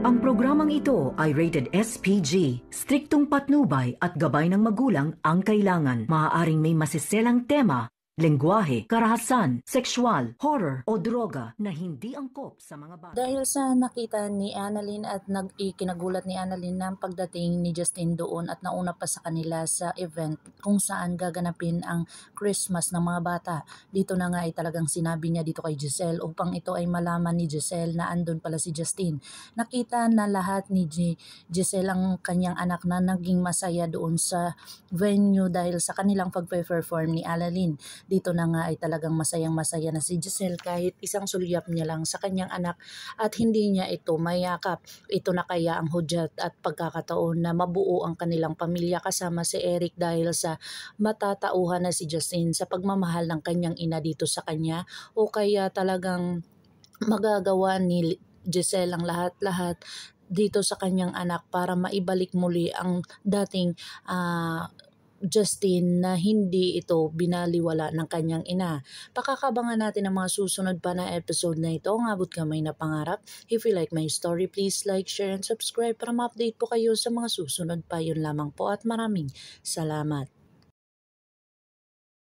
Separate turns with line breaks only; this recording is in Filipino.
Ang programang ito ay rated SPG. Striktong patnubay at gabay ng magulang ang kailangan. Maaaring may masiselang tema, lengguwahe, karahasan, sexual, horror o droga na hindi angkop sa mga bata.
Dahil sa nakita ni Annalyn at kinagulat ni Annalyn ng pagdating ni Justin doon at nauna pa sa kanila sa event kung saan gaganapin ang Christmas ng mga bata. Dito na nga ay talagang sinabi niya dito kay Giselle upang ito ay malaman ni Giselle na andun pala si Justin. Nakita na lahat ni Giselle ang kanyang anak na naging masaya doon sa venue dahil sa kanilang pag-perform ni Annalyn. Dito na nga ay talagang masayang-masaya na si Giselle kahit isang sulyap niya lang sa kanyang anak at hindi niya ito mayakap. Ito na kaya ang hudyat at pagkakataon na mabuo ang kanilang pamilya kasama si Eric dahil sa matatauhan na si Justin sa pagmamahal ng kanyang ina dito sa kanya, o kaya talagang magagawa ni Giselle ang lahat-lahat dito sa kanyang anak para maibalik muli ang dating Justin na hindi ito binaliwala ng kanyang ina. Pakakabangan natin ang mga susunod pa na episode na ito. Ang abot kamay na pangarap. If you like my story, please like, share, and subscribe para ma-update po kayo sa mga susunod pa. Yun lamang po at maraming salamat.